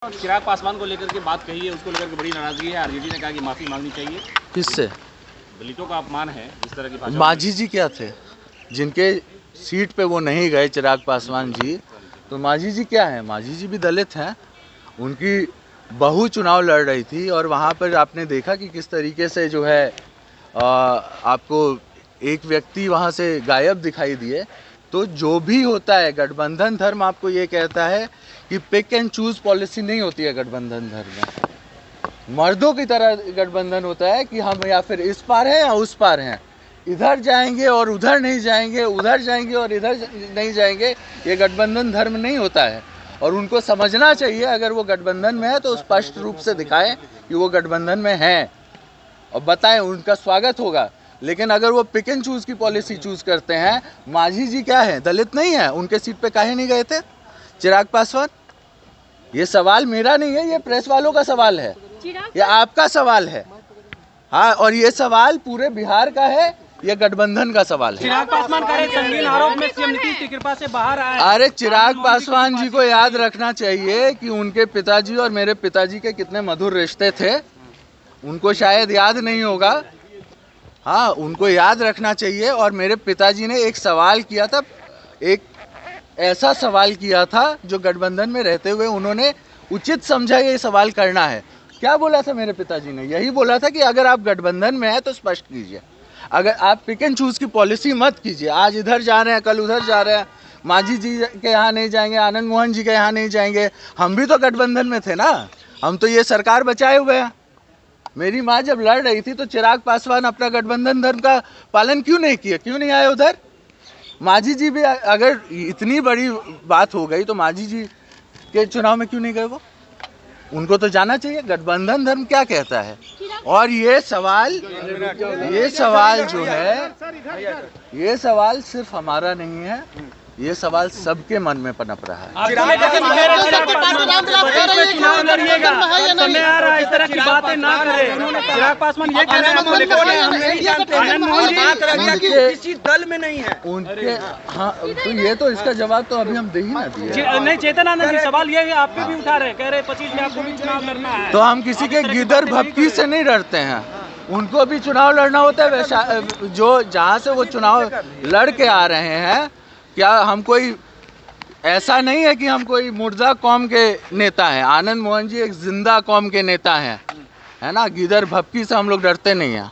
चिराग पासवान को लेकर के बात कही है, उसको लेकर के बड़ी नाराजगी है। आरजेडी ने कहा कि माफी मांगनी चाहिए। किससे? दलितों का अपमान है इस तरह की भाषा। मांझी जी क्या थे जिनके सीट पे वो नहीं गए, चिराग पासवान जी? तो मांझी जी क्या है? मांझी जी भी दलित हैं। उनकी बहू चुनाव लड़ रही थी और वहाँ पर आपने देखा कि किस तरीके से जो है आपको एक व्यक्ति वहाँ से गायब दिखाई दिए। तो जो भी होता है, गठबंधन धर्म आपको ये कहता है कि पिक एंड चूज पॉलिसी नहीं होती है गठबंधन धर्म में। मर्दों की तरह गठबंधन होता है कि हम या फिर इस पार हैं या उस पार हैं, इधर जाएंगे और उधर नहीं जाएंगे, उधर जाएंगे और इधर नहीं जाएंगे। ये गठबंधन धर्म नहीं होता है और उनको समझना चाहिए। अगर वो गठबंधन में है तो स्पष्ट रूप से दिखाएं कि वो गठबंधन में हैं और बताएं, उनका स्वागत होगा। लेकिन अगर वो पिक एंड चूज की पॉलिसी चूज करते हैं, मांझी जी क्या है? दलित नहीं है? उनके सीट पे काहे नहीं गए थे चिराग पासवान? ये सवाल मेरा नहीं है, ये प्रेस वालों का सवाल है, ये आपका सवाल है। हाँ, और ये सवाल पूरे बिहार का है, ये गठबंधन का सवाल है। चिराग पासवान का संगीन आरोप में सीएम नीतीश की कृपा से बाहर आए। अरे चिराग पासवान जी को याद रखना चाहिए कि उनके पिताजी और मेरे पिताजी के कितने मधुर रिश्ते थे। उनको शायद याद नहीं होगा। हाँ, उनको याद रखना चाहिए। और मेरे पिताजी ने एक सवाल किया था, एक ऐसा सवाल किया था जो गठबंधन में रहते हुए उन्होंने उचित समझा ये सवाल करना है। क्या बोला था मेरे पिताजी ने? यही बोला था कि अगर आप गठबंधन में हैं तो स्पष्ट कीजिए, अगर आप पिक एंड चूज की पॉलिसी मत कीजिए। आज इधर जा रहे हैं, कल उधर जा रहे हैं, मांझी जी के यहाँ नहीं जाएंगे, आनंद मोहन जी के यहाँ नहीं जाएंगे। हम भी तो गठबंधन में थे ना, हम तो ये सरकार बचाए हुए हैं। मेरी माँ जब लड़ रही थी तो चिराग पासवान अपना गठबंधन धर्म का पालन क्यों नहीं किया? क्यों नहीं आए उधर? मांझी जी भी, अगर इतनी बड़ी बात हो गई तो मांझी जी के चुनाव में क्यों नहीं गए वो? उनको तो जाना चाहिए गठबंधन धर्म क्या कहता है। और ये सवाल जो है, ये सवाल सिर्फ हमारा नहीं है, ये सवाल सबके मन में पनप रहा है। चुनाव लड़िएगा, समय आ रहा है, इस तरह की बातें ना करें। चिराग पासवान ये कह रहे हैं किसी दल में नहीं है उनके। हाँ, तो ये तो इसका जवाब तो अभी हम दे ही ना दिए। नहीं, चेतनानंद जी सवाल ये है, आप पे भी उठा रहे, कह रहे 25 में आपको भी चुनाव लड़ना है। तो हम किसी के गिदर भपकी से नहीं डरते हैं, उनको भी चुनाव लड़ना होता है। वैसा जो जहाँ से वो चुनाव लड़ के आ रहे हैं, क्या हम कोई ऐसा नहीं है कि हम कोई मुर्दा कौम के नेता हैं। आनंद मोहन जी एक जिंदा कौम के नेता हैं, है ना। गिदर भपकी से हम लोग डरते नहीं हैं।